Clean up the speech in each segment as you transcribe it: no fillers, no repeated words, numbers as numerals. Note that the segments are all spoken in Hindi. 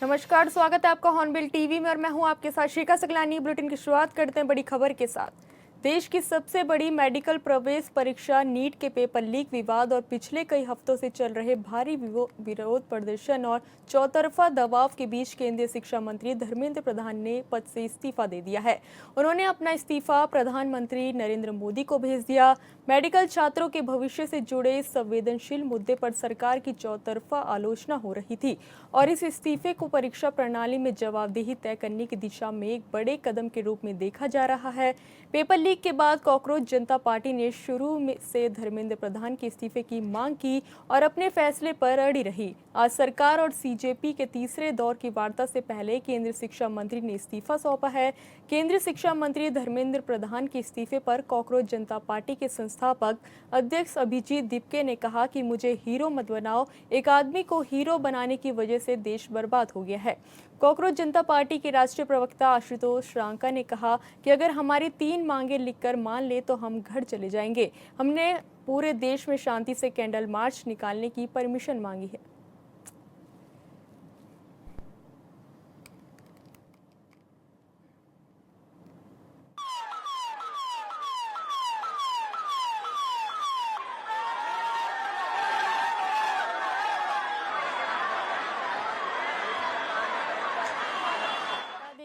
नमस्कार, स्वागत है आपका हॉर्नबिल टीवी में और मैं हूं आपके साथ शिखा सकलानी। बुलेटिन की शुरुआत करते हैं बड़ी खबर के साथ। देश की सबसे बड़ी मेडिकल प्रवेश परीक्षा नीट के पेपर लीक विवाद और पिछले कई हफ्तों से चल रहे भारी विरोध प्रदर्शन और चौतरफा दबाव के बीच केंद्रीय शिक्षा मंत्री धर्मेंद्र प्रधान ने पद से इस्तीफा दे दिया है। उन्होंने अपना इस्तीफा प्रधानमंत्री नरेंद्र मोदी को भेज दिया। मेडिकल छात्रों के भविष्य से जुड़े संवेदनशील मुद्दे पर सरकार की चौतरफा आलोचना हो रही थी और इस इस्तीफे को परीक्षा प्रणाली में जवाबदेही तय करने की दिशा में एक बड़े कदम के रूप में देखा जा रहा है। पेपर लीक के बाद कॉकरोच जनता पार्टी ने शुरू से धर्मेंद्र प्रधान के इस्तीफे की मांग की और अपने फैसले पर अड़ी रही। आज सरकार और सीजेपी के तीसरे दौर की वार्ता से पहले केंद्रीय शिक्षा मंत्री ने इस्तीफा सौंपा है। केंद्रीय शिक्षा मंत्री धर्मेंद्र प्रधान के इस्तीफे पर कॉकरोच जनता पार्टी के संस्थापक अध्यक्ष अभिजीत दीपके ने कहा कि मुझे हीरो मत बनाओ, एक आदमी को हीरो बनाने की वजह से देश बर्बाद हो गया है। कॉकरोच जनता पार्टी के राष्ट्रीय प्रवक्ता आशुतोष रांका ने कहा कि अगर हमारी 3 मांगे लिखकर मान ले तो हम घर चले जाएंगे। हमने पूरे देश में शांति से कैंडल मार्च निकालने की परमिशन मांगी है।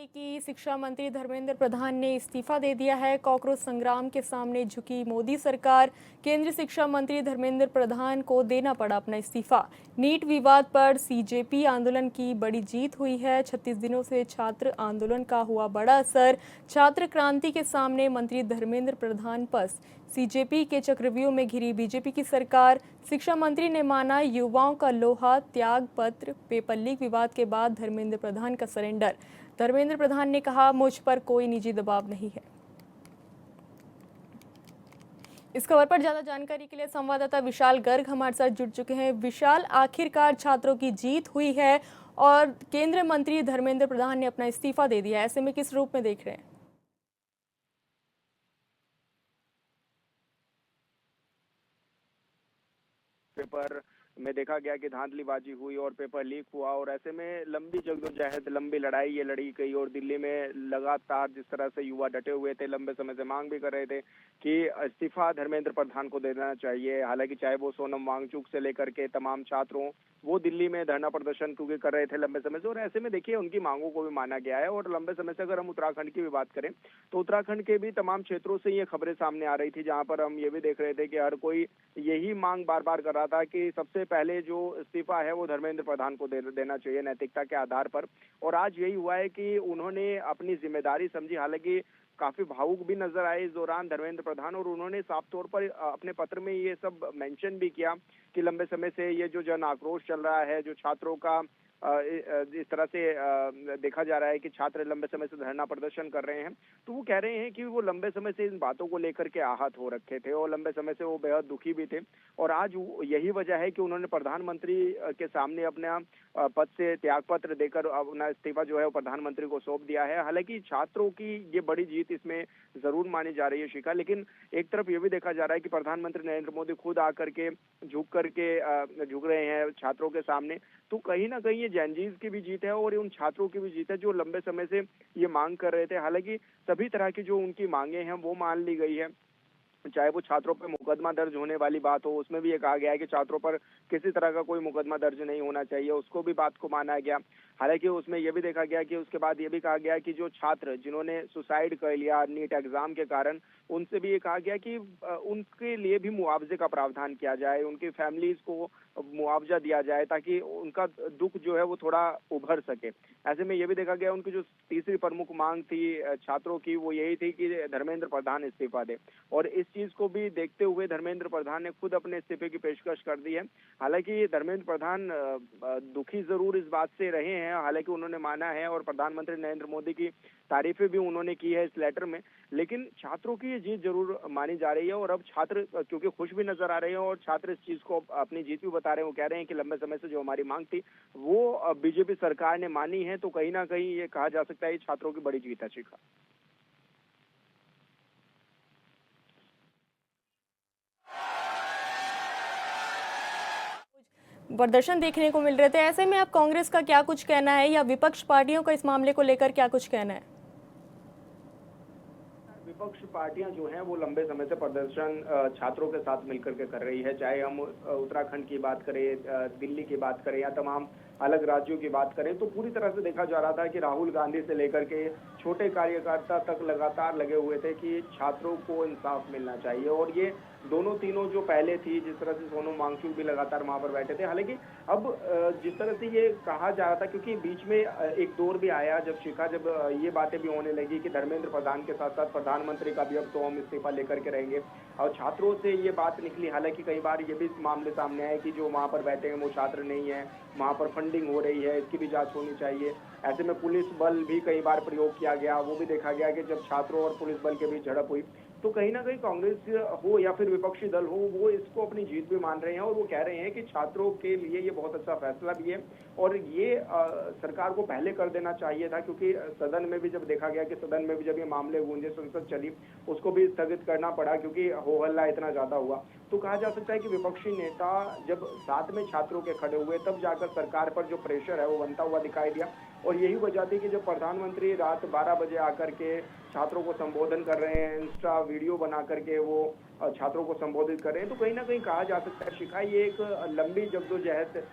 कि शिक्षा मंत्री धर्मेंद्र प्रधान ने इस्तीफा दे दिया है। कॉकरोच संग्राम के सामने झुकी मोदी सरकार, केंद्रीय शिक्षा मंत्री धर्मेंद्र प्रधान को देना पड़ा अपना इस्तीफा। नीट विवाद पर सीजेपी आंदोलन की बड़ी जीत हुई है। 36 दिनों से छात्र आंदोलन का हुआ बड़ा असर। छात्र क्रांति के सामने मंत्री धर्मेंद्र प्रधान पस। सीजेपी के चक्रव्यूह में घिरी बीजेपी की सरकार। शिक्षा मंत्री ने माना युवाओं का लोहा, त्याग पत्र। पेपर लीक विवाद के बाद धर्मेंद्र प्रधान का सरेंडर। धर्मेंद्र प्रधान ने कहा, मुझ पर कोई निजी दबाव नहीं है। इस खबर पर ज्यादा जानकारी के लिए संवाददाता विशाल गर्ग हमारे साथ जुड़ चुके हैं। विशाल, आखिरकार छात्रों की जीत हुई है और केंद्रीय मंत्री धर्मेंद्र प्रधान ने अपना इस्तीफा दे दिया है, ऐसे में किस रूप में देख रहे हैं? पेपर में देखा गया कि धांधलीबाजी हुई और पेपर लीक हुआ और ऐसे में लंबी जद्दोजहद, लंबी लड़ाई ये लड़ी गई और दिल्ली में लगातार जिस तरह से युवा डटे हुए थे, लंबे समय से मांग भी कर रहे थे कि इस्तीफा धर्मेंद्र प्रधान को देना चाहिए। हालांकि चाहे वो सोनम वांगचुक से लेकर के तमाम छात्रों, वो दिल्ली में धरना प्रदर्शन क्योंकि कर रहे थे लंबे समय से और ऐसे में देखिए उनकी मांगों को भी माना गया है। और लंबे समय से अगर हम उत्तराखंड की भी बात करें तो उत्तराखंड के भी तमाम क्षेत्रों से ये खबरें सामने आ रही थी, जहां पर हम ये भी देख रहे थे कि हर कोई यही मांग बार बार कर रहा था कि सबसे पहले जो इस्तीफा है वो धर्मेंद्र प्रधान को देना चाहिए नैतिकता के आधार पर। और आज यही हुआ है कि उन्होंने अपनी जिम्मेदारी समझी। हालांकि काफी भावुक भी नजर आए इस दौरान धर्मेंद्र प्रधान और उन्होंने साफ तौर पर अपने पत्र में ये सब मेंशन भी किया कि लंबे समय से ये जो जन आक्रोश चल रहा है, जो छात्रों का इस तरह से देखा जा रहा है कि छात्र लंबे समय से धरना प्रदर्शन कर रहे हैं, तो वो कह रहे हैं कि वो लंबे समय से इन बातों को लेकर के आहत हो रखे थे और लंबे समय से वो बेहद दुखी भी थे। और आज यही वजह है कि उन्होंने प्रधानमंत्री के सामने अपना पद से त्यागपत्र देकर अपना इस्तीफा जो है वो प्रधानमंत्री को सौंप दिया है। हालांकि छात्रों की ये बड़ी जीत इसमें जरूर मानी जा रही है शिखा, लेकिन एक तरफ ये भी देखा जा रहा है कि प्रधानमंत्री नरेंद्र मोदी खुद आकर के झुक रहे हैं छात्रों के सामने। तो कहीं ना कहीं ये जैनजीज की भी जीत है और उन छात्रों की भी जीत है जो लंबे समय से ये मांग कर रहे थे। हालांकि सभी तरह की जो उनकी मांगे हैं वो मान ली गई है, चाहे वो छात्रों पर मुकदमा दर्ज होने वाली बात हो, उसमें भी ये कहा गया है कि छात्रों पर किसी तरह का कोई मुकदमा दर्ज नहीं होना चाहिए, उसको भी बात को माना गया। हालांकि उसमें यह भी देखा गया कि उसके बाद ये भी कहा गया कि जो छात्र जिन्होंने सुसाइड कर लिया नीट एग्जाम के कारण, उनसे भी ये कहा गया कि उनके लिए भी मुआवजे का प्रावधान किया जाए, उनकी फैमिलीज को मुआवजा दिया जाए ताकि उनका दुख जो है वो थोड़ा उभर सके। ऐसे में यह भी देखा गया उनकी जो तीसरी प्रमुख मांग थी छात्रों की, वो यही थी कि धर्मेंद्र प्रधान इस्तीफा दे। और इस चीज को भी देखते हुए धर्मेंद्र प्रधान ने खुद अपने इस्तीफे की पेशकश कर दी है। हालांकि धर्मेंद्र प्रधान दुखी जरूर इस बात से रहे हैं, हालांकि उन्होंने माना है और प्रधानमंत्री नरेंद्र मोदी की तारीफें भी उन्होंने की है इस लेटर में, लेकिन छात्रों की ये जीत जरूर मानी जा रही है। और अब छात्र क्योंकि खुश भी नजर आ रहे हैं और छात्र इस चीज को अपनी जीत भी बता रहे हैं, वो कह रहे हैं कि लंबे समय से जो हमारी मांग थी वो बीजेपी सरकार ने मानी है, तो कहीं ना कहीं ये कहा जा सकता है छात्रों की बड़ी जीत है शिखा। प्रदर्शन देखने को मिल रहे थे। ऐसे में अब कांग्रेस का क्या कुछ कहना है या विपक्ष पार्टियों का इस मामले को लेकर क्या कुछ कहना है? विपक्ष पार्टियां जो हैं वो लंबे समय से प्रदर्शन छात्रों के साथ मिलकर के कर रही है, चाहे हम उत्तराखंड की बात करें, दिल्ली की बात करें या तमाम अलग राज्यों की बात करें, तो पूरी तरह से देखा जा रहा था कि राहुल गांधी से लेकर के छोटे कार्यकर्ता तक लगातार लगे हुए थे कि छात्रों को इंसाफ मिलना चाहिए। और ये दोनों तीनों जो पहले थी, जिस तरह से सोनम वांगचुक भी लगातार वहां पर बैठे थे। हालांकि अब जिस तरह से ये कहा जा रहा था, क्योंकि बीच में एक दौर भी आया जब ये बातें भी होने लगी कि धर्मेंद्र प्रधान के साथ साथ प्रधानमंत्री का भी अब तो हम इस्तीफा लेकर के रहेंगे, और छात्रों से ये बात निकली। हालांकि कई बार ये भी मामले सामने आए कि जो वहां पर बैठे हैं वो छात्र नहीं है, वहां पर फंडिंग हो रही है, इसकी भी जांच होनी चाहिए। ऐसे में पुलिस बल भी कई बार प्रयोग किया गया, वो भी देखा गया कि जब छात्रों और पुलिस बल के बीच झड़प हुई तो कहीं ना कहीं कांग्रेस हो या फिर विपक्षी दल हो, वो इसको अपनी जीत भी मान रहे हैं और वो कह रहे हैं कि छात्रों के लिए ये बहुत अच्छा फैसला भी है और ये सरकार को पहले कर देना चाहिए था, क्योंकि सदन में भी जब देखा गया कि सदन में भी जब ये मामले गूंजे, संसद चली, उसको भी स्थगित करना पड़ा क्योंकि हो हल्ला इतना ज्यादा हुआ। तो कहा जा सकता है कि विपक्षी नेता जब साथ में छात्रों के खड़े हुए तब जाकर सरकार पर जो प्रेशर है वो बनता हुआ दिखाई दिया। और यही वजह थी कि जब प्रधानमंत्री रात 12 बजे आकर के छात्रों को संबोधन कर रहे हैं, इंस्टा वीडियो बना करके वो छात्रों को संबोधित कर रहे हैं, तो कहीं ना कहीं कहा जा सकता है शिखा ये एक लंबी जद्दोजहद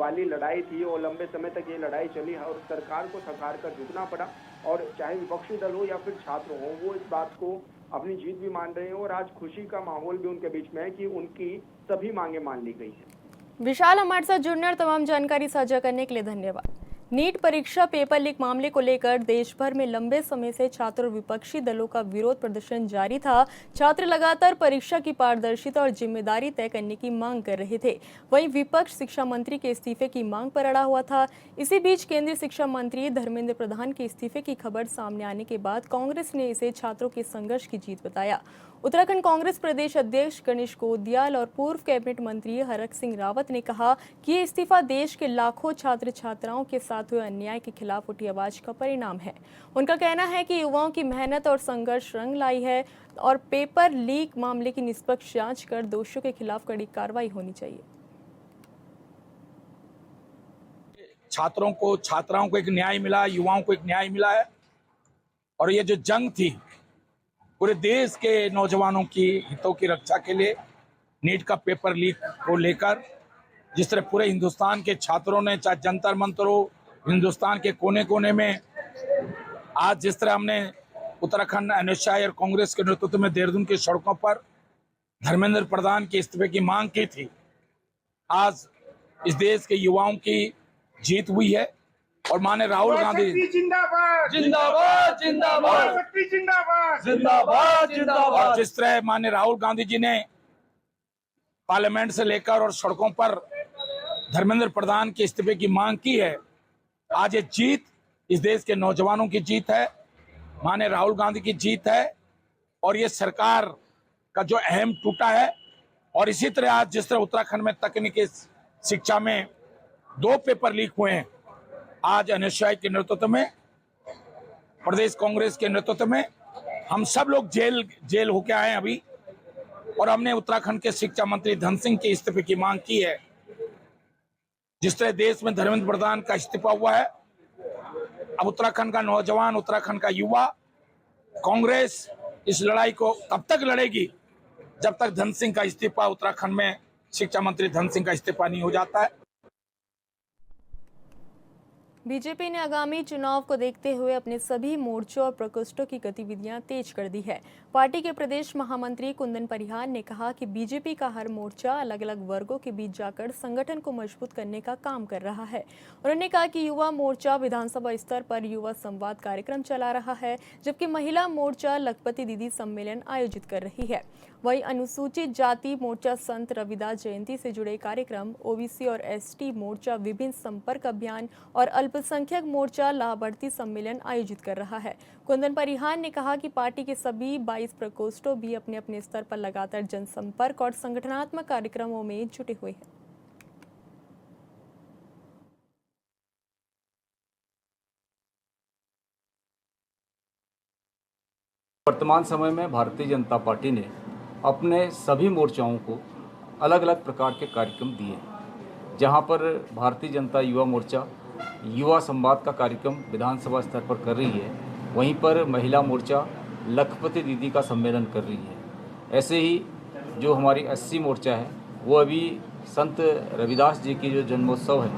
वाली लड़ाई थी और लंबे समय तक ये लड़ाई चली और सरकार को थकार कर झुकना पड़ा। और चाहे विपक्षी दल हो या फिर छात्र हो, वो इस बात को अपनी जीत भी मान रहे हैं और आज खुशी का माहौल भी उनके बीच में है कि उनकी सभी मांगे मान ली गई है। विशाल, हमारे साथ जुड़ने और तमाम जानकारी साझा करने के लिए धन्यवाद। नीट परीक्षा पेपर लीक मामले को लेकर देश भर में लंबे समय से छात्र और विपक्षी दलों का विरोध प्रदर्शन जारी था। छात्र लगातार परीक्षा की पारदर्शिता और जिम्मेदारी तय करने की मांग कर रहे थे। वहीं विपक्ष शिक्षा मंत्री के इस्तीफे की मांग पर अड़ा हुआ था। इसी बीच केंद्रीय शिक्षा मंत्री धर्मेंद्र प्रधान के इस्तीफे की खबर सामने आने के बाद कांग्रेस ने इसे छात्रों के संघर्ष की जीत बताया। उत्तराखंड कांग्रेस प्रदेश अध्यक्ष गणेश गोदियाल और पूर्व कैबिनेट मंत्री हरक सिंह रावत ने कहा कि ये इस्तीफा देश के लाखों छात्र छात्राओं के साथ हुए अन्याय के खिलाफ उठी आवाज का परिणाम है। उनका कहना है कि युवाओं की मेहनत और संघर्ष रंग लाई है और पेपर लीक मामले की निष्पक्ष जांच कर दोषियों के खिलाफ कड़ी कार्रवाई होनी चाहिए। छात्राओं को एक न्याय मिला, युवाओं को एक न्याय मिला है और ये जो जंग थी पूरे देश के नौजवानों की हितों की रक्षा के लिए, नीट का पेपर लीक को लेकर जिस तरह पूरे हिंदुस्तान के छात्रों ने, चाहे जंतर मंतर हो, हिंदुस्तान के कोने कोने में, आज जिस तरह हमने उत्तराखंड एनएसआई और कांग्रेस के नेतृत्व में देहरादून की सड़कों पर धर्मेंद्र प्रधान के इस्तीफे की मांग की थी, आज इस देश के युवाओं की जीत हुई है और माने राहुल गांधी जिंदाबाद जिंदाबाद जिंदाबाद जिंदाबाद जिंदाबाद जिंदाबाद। जिस तरह माननीय राहुल गांधी जी ने पार्लियामेंट से लेकर और सड़कों पर धर्मेंद्र प्रधान के इस्तीफे की मांग की है, आज ये जीत इस देश के नौजवानों की जीत है, माननीय राहुल गांधी की जीत है और ये सरकार का जो अहम टूटा है। और इसी तरह आज जिस तरह उत्तराखंड में तकनीकी शिक्षा में 2 पेपर लीक हुए हैं, आज एनएसआई के नेतृत्व में, प्रदेश कांग्रेस के नेतृत्व में हम सब लोग जेल होके आए हैं अभी, और हमने उत्तराखंड के शिक्षा मंत्री धन सिंह के इस्तीफे की मांग की है। जिस तरह देश में धर्मेंद्र प्रधान का इस्तीफा हुआ है, अब उत्तराखंड का नौजवान, उत्तराखंड का युवा, कांग्रेस इस लड़ाई को तब तक लड़ेगी जब तक धन सिंह का इस्तीफा, उत्तराखंड में शिक्षा मंत्री धन सिंह का इस्तीफा नहीं हो जाता है। बीजेपी ने आगामी चुनाव को देखते हुए अपने सभी मोर्चों और प्रकोष्ठों की गतिविधियां तेज कर दी है। पार्टी के प्रदेश महामंत्री कुंदन परिहार ने कहा कि बीजेपी का हर मोर्चा अलग अलग वर्गों के बीच जाकर संगठन को मजबूत करने का काम कर रहा है। उन्होंने कहा कि युवा मोर्चा विधानसभा स्तर पर युवा संवाद कार्यक्रम चला रहा है, जबकि महिला मोर्चा लखपति दीदी सम्मेलन आयोजित कर रही है। वहीं अनुसूचित जाति मोर्चा संत रविदास जयंती से जुड़े कार्यक्रम, ओबीसी और एसटी मोर्चा विभिन्न संपर्क अभियान और अल्पसंख्यक मोर्चा लाभार्थी सम्मेलन आयोजित कर रहा है। कुंदन परिहार ने कहा कि पार्टी के सभी 22 प्रकोष्ठों भी अपने अपने स्तर पर लगातार जनसंपर्क और संगठनात्मक कार्यक्रमों में जुटे हुए हैं। वर्तमान समय में भारतीय जनता पार्टी ने अपने सभी मोर्चाओं को अलग अलग प्रकार के कार्यक्रम दिए हैं। जहां पर भारतीय जनता युवा मोर्चा युवा संवाद का कार्यक्रम विधानसभा स्तर पर कर रही है, वहीं पर महिला मोर्चा लखपति दीदी का सम्मेलन कर रही है। ऐसे ही जो हमारी एससी मोर्चा है वो अभी संत रविदास जी की जो जन्मोत्सव है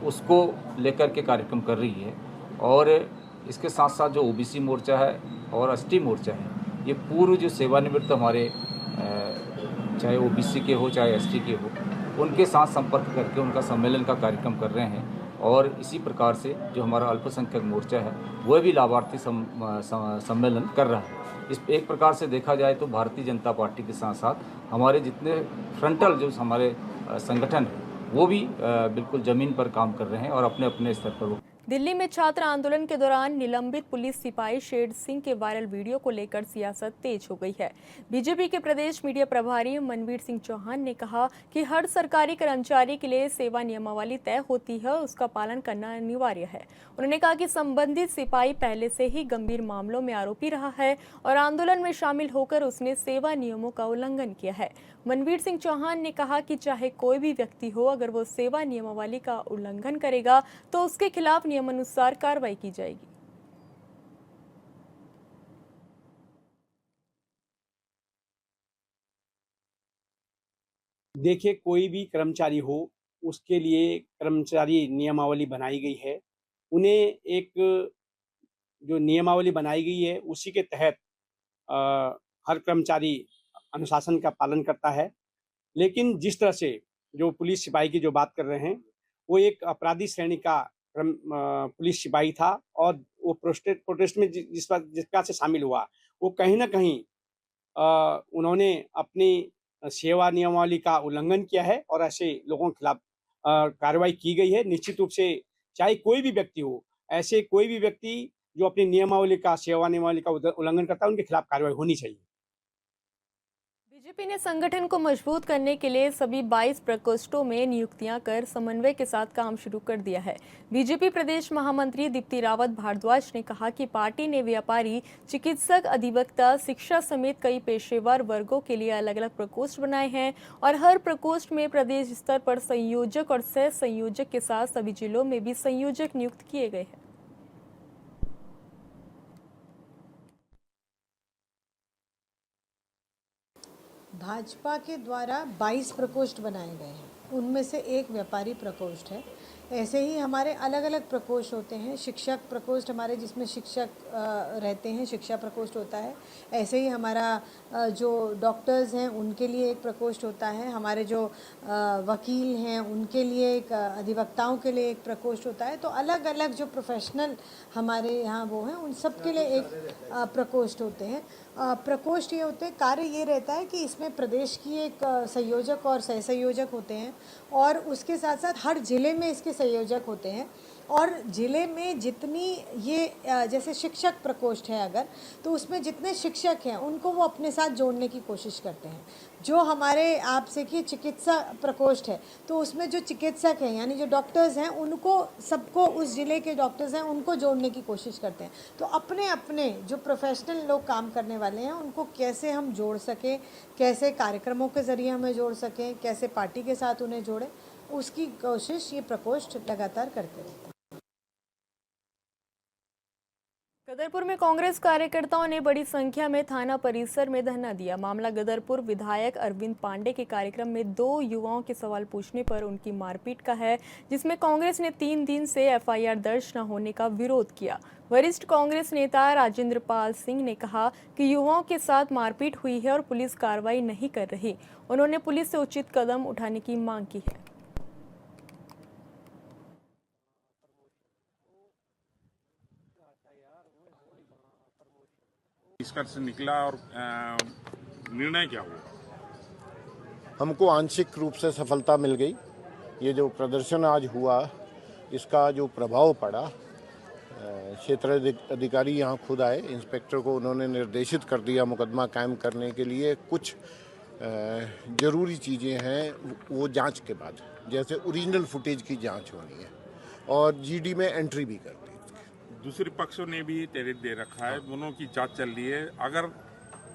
उसको लेकर के कार्यक्रम कर रही है। और इसके साथ साथ जो ओबीसी मोर्चा है और एसटी मोर्चा है, ये पूर्व जो सेवानिवृत्त हमारे चाहे ओबीसी के हो चाहे एसटी के हो, उनके साथ संपर्क करके उनका सम्मेलन का कार्यक्रम कर रहे हैं। और इसी प्रकार से जो हमारा अल्पसंख्यक मोर्चा है वह भी लाभार्थी सम्मेलन कर रहा है। इस एक प्रकार से देखा जाए तो भारतीय जनता पार्टी के साथ साथ हमारे जितने फ्रंटल जो हमारे संगठन हैं वो भी बिल्कुल ज़मीन पर काम कर रहे हैं और अपने अपने स्तर पर वो। दिल्ली में छात्र आंदोलन के दौरान निलंबित पुलिस सिपाही शेर सिंह के वायरल वीडियो को लेकर सियासत तेज हो गई है। बीजेपी के प्रदेश मीडिया प्रभारी मनवीर सिंह चौहान ने कहा कि हर सरकारी कर्मचारी के लिए सेवा नियमावली तय होती है, उसका पालन करना अनिवार्य है। उन्होंने कहा कि संबंधित सिपाही पहले से ही गंभीर मामलों में आरोपी रहा है और आंदोलन में शामिल होकर उसने सेवा नियमों का उल्लंघन किया है। मनवीर सिंह चौहान ने कहा कि चाहे कोई भी व्यक्ति हो, अगर वो सेवा नियमावली का उल्लंघन करेगा तो उसके खिलाफ नियमानुसार कार्रवाई की जाएगी। देखिए, कोई भी कर्मचारी हो उसके लिए कर्मचारी नियमावली बनाई गई है। उन्हें एक जो नियमावली बनाई गई है उसी के तहत हर कर्मचारी अनुशासन का पालन करता है। लेकिन जिस तरह से जो पुलिस सिपाही की जो बात कर रहे हैं वो एक अपराधी श्रेणी का पुलिस सिपाही था और वो प्रोटेस्ट में जिस प्रकार से शामिल हुआ वो कहीं ना कहीं उन्होंने अपनी सेवा नियमावली का उल्लंघन किया है और ऐसे लोगों के खिलाफ कार्रवाई की गई है। निश्चित रूप से चाहे कोई भी व्यक्ति हो, ऐसे कोई भी व्यक्ति जो अपनी नियमावली का सेवा नियमावली का उल्लंघन करता है उनके खिलाफ कार्रवाई होनी चाहिए। बीजेपी ने संगठन को मजबूत करने के लिए सभी 22 प्रकोष्ठों में नियुक्तियां कर समन्वय के साथ काम शुरू कर दिया है। बीजेपी प्रदेश महामंत्री दीप्ति रावत भारद्वाज ने कहा कि पार्टी ने व्यापारी, चिकित्सक, अधिवक्ता, शिक्षा समेत कई पेशेवर वर्गों के लिए अलग अलग प्रकोष्ठ बनाए हैं और हर प्रकोष्ठ में प्रदेश स्तर पर संयोजक और सह संयोजक के साथ सभी जिलों में भी संयोजक नियुक्त किए गए हैं। भाजपा के द्वारा 22 प्रकोष्ठ बनाए गए हैं, उनमें से एक व्यापारी प्रकोष्ठ है। ऐसे ही हमारे अलग अलग प्रकोष्ठ होते हैं। शिक्षक प्रकोष्ठ हमारे जिसमें शिक्षक रहते हैं, शिक्षा प्रकोष्ठ होता है। ऐसे ही हमारा जो डॉक्टर्स हैं उनके लिए एक प्रकोष्ठ होता है। हमारे जो वकील हैं उनके लिए एक, अधिवक्ताओं के लिए एक प्रकोष्ठ होता है। तो अलग अलग जो प्रोफेशनल हमारे यहाँ वो हैं उन सब के लिए एक प्रकोष्ठ होते हैं। प्रकोष्ठ ये होते हैं, कार्य ये रहता है कि इसमें प्रदेश की एक संयोजक और सह संयोजक होते हैं और उसके साथ साथ हर ज़िले में इसके संयोजक होते हैं। और ज़िले में जितनी ये जैसे शिक्षक प्रकोष्ठ है अगर, तो उसमें जितने शिक्षक हैं उनको वो अपने साथ जोड़ने की कोशिश करते हैं। जो हमारे आपसे कि चिकित्सा प्रकोष्ठ है तो उसमें जो चिकित्सक हैं यानी जो डॉक्टर्स हैं उनको सबको, उस ज़िले के डॉक्टर्स हैं उनको जोड़ने की कोशिश करते हैं। तो अपने अपने जो प्रोफेशनल लोग काम करने वाले हैं उनको कैसे हम जोड़ सकें, कैसे कार्यक्रमों के ज़रिए हमें जोड़ सकें, कैसे पार्टी के साथ उन्हें जोड़ें, उसकी कोशिश ये प्रकोष्ठ लगातार करते रहते हैं। गदरपुर में कांग्रेस कार्यकर्ताओं ने बड़ी संख्या में थाना परिसर में धरना दिया। मामला गदरपुर विधायक अरविंद पांडे के कार्यक्रम में 2 युवाओं के सवाल पूछने पर उनकी मारपीट का है, जिसमें कांग्रेस ने 3 दिन से एफआईआर दर्ज न होने का विरोध किया। वरिष्ठ कांग्रेस नेता राजेंद्र पाल सिंह ने कहा कि युवाओं के साथ मारपीट हुई है और पुलिस कार्रवाई नहीं कर रही। उन्होंने पुलिस से उचित कदम उठाने की मांग की है। निष्कर्ष निकला और निर्णय क्या हुआ? हमको आंशिक रूप से सफलता मिल गई। ये जो प्रदर्शन आज हुआ इसका जो प्रभाव पड़ा, क्षेत्र अधिकारी यहाँ खुद आए, इंस्पेक्टर को उन्होंने निर्देशित कर दिया मुकदमा कायम करने के लिए। कुछ ज़रूरी चीज़ें हैं वो जांच के बाद, जैसे ओरिजिनल फुटेज की जांच होनी है और जीडी में एंट्री भी कर दी। दूसरे पक्षों ने भी तहरीर दे रखा है, दोनों की जांच चल रही है। अगर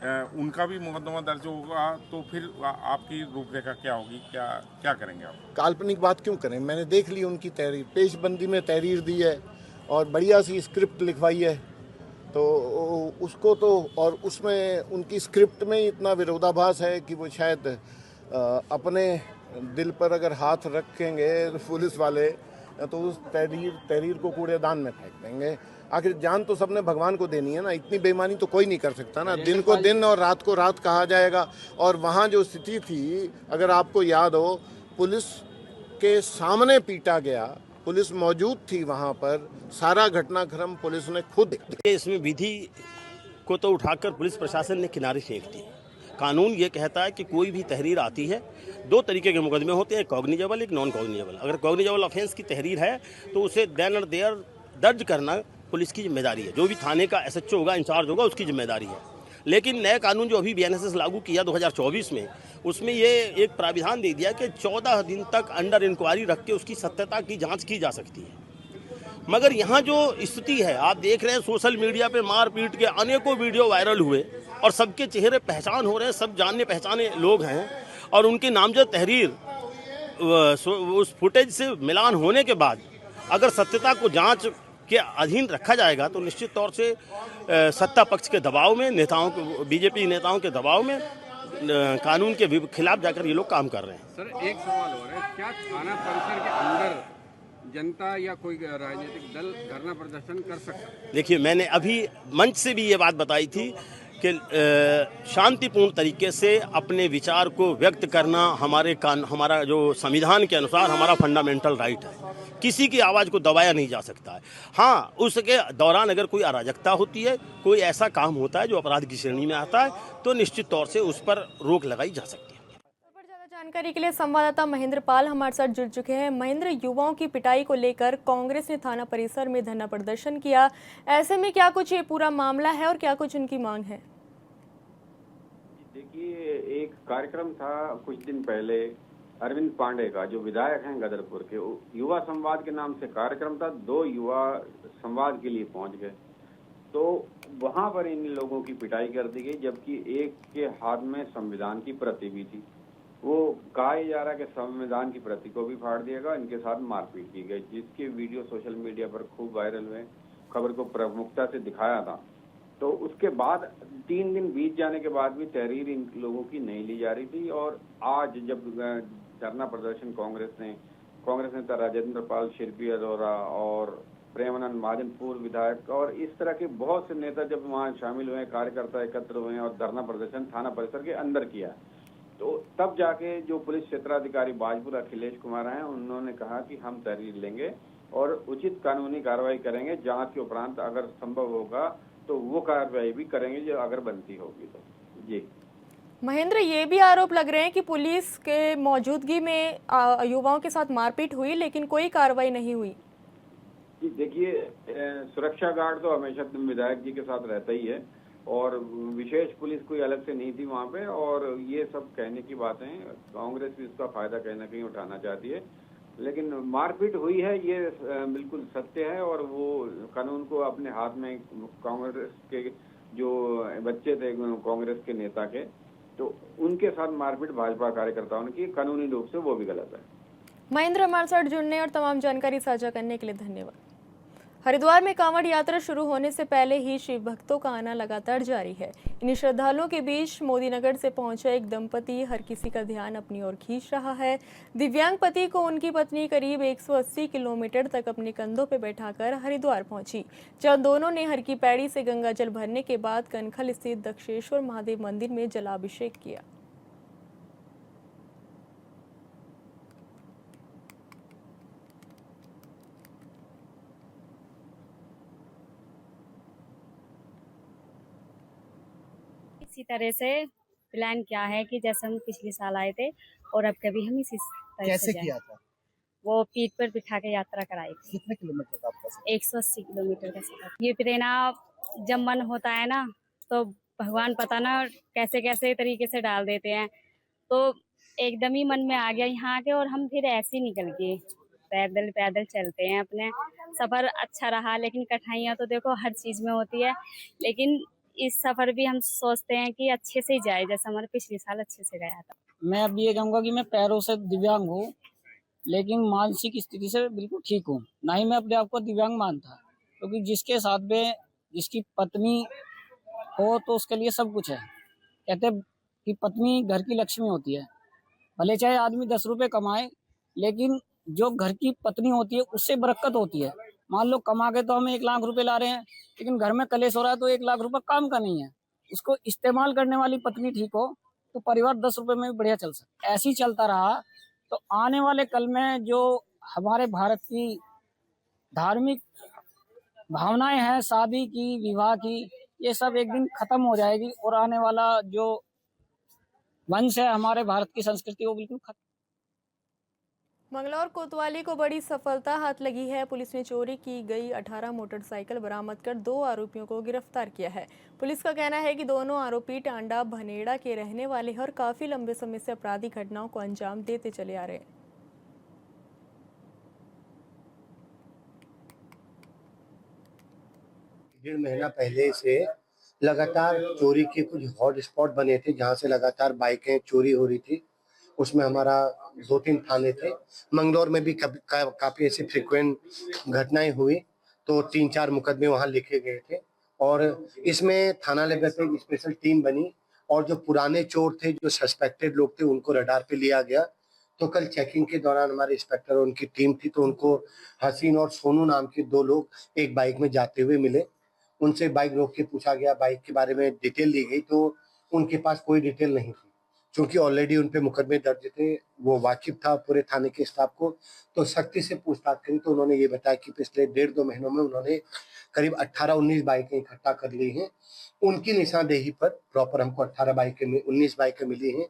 उनका भी मुकदमा दर्ज होगा तो फिर आपकी रूपरेखा क्या होगी, क्या क्या करेंगे आप? काल्पनिक बात क्यों करें, मैंने देख ली उनकी तहरीर, पेशबंदी में तहरीर दी है और बढ़िया सी स्क्रिप्ट लिखवाई है, तो उसको तो, और उसमें उनकी स्क्रिप्ट में ही इतना विरोधाभास है कि वो शायद अपने दिल पर अगर हाथ रखेंगे पुलिस वाले तो उस तहरीर को कूड़ेदान में फेंक देंगे। आखिर जान तो सबने भगवान को देनी है ना, इतनी बेईमानी तो कोई नहीं कर सकता ना। दिन को दिन और रात को रात कहा जाएगा। और वहाँ जो स्थिति थी, अगर आपको याद हो, पुलिस के सामने पीटा गया, पुलिस मौजूद थी वहाँ पर, सारा घटनाक्रम पुलिस ने खुद। इसमें विधि को तो उठाकर पुलिस प्रशासन ने किनारे फेंक दी। कानून ये कहता है कि कोई भी तहरीर आती है, दो तरीके के मुकदमे होते हैं, कॉग्निजेबल, एक नॉन कॉग्निजेबल। अगर कॉग्निजेबल ऑफेंस की तहरीर है तो उसे देन और देयर दर्ज करना पुलिस की जिम्मेदारी है। जो भी थाने का एसएचओ होगा, इंचार्ज होगा, उसकी जिम्मेदारी है। लेकिन नया कानून जो अभी बीएनएसएस लागू किया 2024 में, उसमें ये एक प्राविधान दे दिया कि 14 दिन तक अंडर इंक्वायरी रख के उसकी सत्यता की जाँच की जा सकती है। मगर यहाँ जो स्थिति है, आप देख रहे हैं सोशल मीडिया पे मारपीट के अनेकों वीडियो वायरल हुए और सबके चेहरे पहचान हो रहे हैं, सब जानने पहचाने लोग हैं, और उनके नामजद तहरीर उस फुटेज से मिलान होने के बाद अगर सत्यता को जांच के अधीन रखा जाएगा तो निश्चित तौर से सत्ता पक्ष के दबाव में, नेताओं के, बीजेपी नेताओं के दबाव में कानून के खिलाफ जाकर ये लोग काम कर रहे हैं। सर, एक सवाल हो रहा है, क्या थाना परिसर के अंदर जनता या कोई राजनीतिक दल धरना प्रदर्शन कर सकता है? देखिए, मैंने अभी मंच से भी ये बात बताई थी कि शांतिपूर्ण तरीके से अपने विचार को व्यक्त करना हमारा जो संविधान के अनुसार हमारा फंडामेंटल राइट है। किसी की आवाज़ को दबाया नहीं जा सकता है। हाँ, उसके दौरान अगर कोई अराजकता होती है, कोई ऐसा काम होता है जो अपराध की श्रेणी में आता है, तो निश्चित तौर से उस पर रोक लगाई जा सकती है। जानकारी के लिए संवाददाता महेंद्र पाल हमारे साथ जुड़ चुके हैं। महेंद्र, युवाओं की पिटाई को लेकर कांग्रेस ने थाना परिसर में धरना प्रदर्शन किया, ऐसे में क्या कुछ ये पूरा मामला है और क्या कुछ उनकी मांग है? देखिए, एक कार्यक्रम था कुछ दिन पहले, अरविंद पांडे का, जो विधायक हैं गदरपुर के, युवा संवाद के नाम से कार्यक्रम था। 2 युवा संवाद के लिए पहुंच गए तो वहां पर इन लोगों की पिटाई कर दी गई, जबकि एक के हाथ में संविधान की प्रति भी थी। वो कहा जा रहा है कि संविधान की प्रति को भी फाड़ दिया गया, इनके साथ मारपीट की गई, जिसके वीडियो सोशल मीडिया पर खूब वायरल हुए, खबर को प्रमुखता से दिखाया था। तो उसके बाद 3 दिन बीत जाने के बाद भी तहरीर इन लोगों की नहीं ली जा रही थी। और आज जब धरना प्रदर्शन कांग्रेस नेता राजेंद्र पाल शिरपी अरोरा और प्रेमानंद महाजन पूर्व विधायक और इस तरह के बहुत से नेता जब वहाँ शामिल हुए, कार्यकर्ता एकत्र हुए और धरना प्रदर्शन थाना परिसर के अंदर किया, तो तब जाके जो पुलिस क्षेत्राधिकारी बाजपुर अखिलेश कुमार हैं, उन्होंने कहा कि हम तहरीर लेंगे और उचित कानूनी कार्रवाई करेंगे। जांच के उपरांत अगर संभव होगा तो वो कार्रवाई भी करेंगे जो अगर बनती होगी तो। जी महेंद्र, ये भी आरोप लग रहे हैं कि पुलिस के मौजूदगी में युवाओं के साथ मारपीट हुई लेकिन कोई कार्रवाई नहीं हुई। जी देखिए, सुरक्षा गार्ड तो हमेशा विधायक जी के साथ रहता ही है और विशेष पुलिस कोई अलग से नहीं थी वहाँ पे। और ये सब कहने की बातें, कांग्रेस भी इसका फायदा कहीं ना कहीं उठाना चाहती है, लेकिन मारपीट हुई है ये बिल्कुल सत्य है। और वो कानून को अपने हाथ में, कांग्रेस के जो बच्चे थे कांग्रेस के नेता के, तो उनके साथ मारपीट भाजपा कार्यकर्ताओं ने की, कानूनी रूप से वो भी गलत है। महेंद्र, हमारे साथ जुड़ने और तमाम जानकारी साझा करने के लिए धन्यवाद। हरिद्वार में कांवड़ यात्रा शुरू होने से पहले ही शिव भक्तों का आना लगातार जारी है। इन श्रद्धालुओं के बीच मोदीनगर से पहुंचा एक दंपति हर किसी का ध्यान अपनी ओर खींच रहा है। दिव्यांग पति को उनकी पत्नी करीब 180 किलोमीटर तक अपने कंधों पर बैठाकर हरिद्वार पहुंची, जहां दोनों ने हर की पैड़ी से गंगा जल भरने के बाद कनखल स्थित दक्षेश्वर महादेव मंदिर में जलाभिषेक किया। इसी तरह से प्लान किया है कि जैसे हम पिछले साल आए थे और अब कभी हम इसी तरह से किया था। वो पीठ पर बिठा के यात्रा कराई थी। कितने किलोमीटर का आपका सफर? 180 किलोमीटर का सफर। ये प्रेरणा जब मन होता है ना, तो भगवान पता ना कैसे कैसे तरीके से डाल देते हैं, तो एकदम ही मन में आ गया यहाँ आके और हम फिर ऐसे ही निकल गए। पैदल पैदल चलते हैं, अपने सफर अच्छा रहा, लेकिन कठिनाइयाँ तो देखो हर चीज़ में होती है, लेकिन इस सफर भी हम सोचते हैं कि अच्छे से ही जाए, जैसे हमारे पिछले साल अच्छे से गया था। मैं अब ये कहूँगा कि मैं पैरों से दिव्यांग हूँ, लेकिन मानसिक स्थिति से बिल्कुल ठीक हूँ। ना ही मैं अपने आप को दिव्यांग मानता, क्योंकि जिसके साथ में जिसकी पत्नी हो तो उसके लिए सब कुछ है। कहते हैं कि पत्नी घर की लक्ष्मी होती है। भले चाहे आदमी 10 रुपए कमाए, लेकिन जो घर की पत्नी होती है उससे बरकत होती है। मान लो कमा के तो हम 1 लाख रुपए ला रहे हैं, लेकिन घर में कलेश हो रहा है तो 1 लाख रुपए काम का नहीं है। उसको इस्तेमाल करने वाली पत्नी ठीक हो तो परिवार 10 रुपए में भी बढ़िया चल सकता है। ऐसे ही चलता रहा तो आने वाले कल में जो हमारे भारत की धार्मिक भावनाएं हैं, शादी की, विवाह की, ये सब एक दिन खत्म हो जाएगी और आने वाला जो वंश है हमारे भारत की संस्कृति वो बिल्कुल खत्म। मंगलौर कोतवाली को बड़ी सफलता हाथ लगी है। पुलिस ने चोरी की गई 18 मोटरसाइकिल बरामद कर 2 आरोपियों को गिरफ्तार किया है। पुलिस का कहना है कि दोनों आरोपी टांडा भनेड़ा के रहने वाले हैं और काफी लंबे समय से आपराधिक घटनाओं को अंजाम देते चले आ रहे हैं। 1.5 महीना पहले से लगातार चोरी के कुछ हॉट स्पॉट बने थे, जहां से लगातार बाइकें चोरी हो रही थी। उसमें हमारा 2-3 थाने थे। मंगलौर में भी काफी ऐसी फ्रिक्वेंट घटनाएं हुई, तो 3-4 मुकदमे वहां लिखे गए थे और इसमें थाना लेवल पे एक स्पेशल टीम बनी और जो पुराने चोर थे, जो सस्पेक्टेड लोग थे, उनको रडार पे लिया गया। तो कल चेकिंग के दौरान हमारे इंस्पेक्टर और उनकी टीम थी, तो उनको हसीन और सोनू नाम के 2 लोग एक बाइक में जाते हुए मिले। उनसे बाइक रोक के पूछा गया, बाइक के बारे में डिटेल ली गई, तो उनके पास कोई डिटेल नहीं थी। क्योंकि ऑलरेडी उन पे मुकदमे दर्ज थे, वो वाकिफ था पूरे थाने के स्टाफ को, तो सख्ती से पूछताछ करी तो उन्होंने ये बताया कि पिछले 1.5-2 महीनों में उन्होंने करीब 18-19 बाइकें इकट्ठा कर ली हैं। उनकी निशानदेही पर प्रॉपर हमको 19 बाइकें मिली हैं,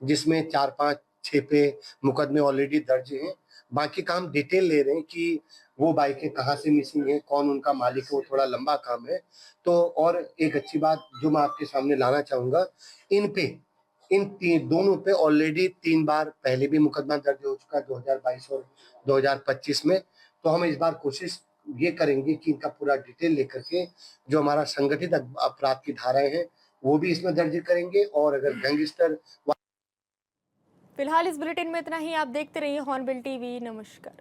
जिसमें 4-5-6 पे मुकदमे ऑलरेडी दर्ज हैं। बाकी का हम डिटेल ले रहे हैं कि वो बाइकें कहाँ से मिसिंग है, कौन उनका मालिक है, वो थोड़ा लंबा काम है। तो और एक अच्छी बात जो मैं आपके सामने लाना चाहूंगा, इन दोनों पे ऑलरेडी 3 बार पहले भी मुकदमा दर्ज हो चुका है, 2022 और 2025 में। तो हम इस बार कोशिश ये करेंगे कि इनका पूरा डिटेल लेकर के जो हमारा संगठित अपराध की धाराएं हैं वो भी इसमें दर्ज करेंगे, और अगर गैंगस्टर। फिलहाल इस बुलेटिन में इतना ही। आप देखते रहिए हॉर्नबिल टीवी। नमस्कार।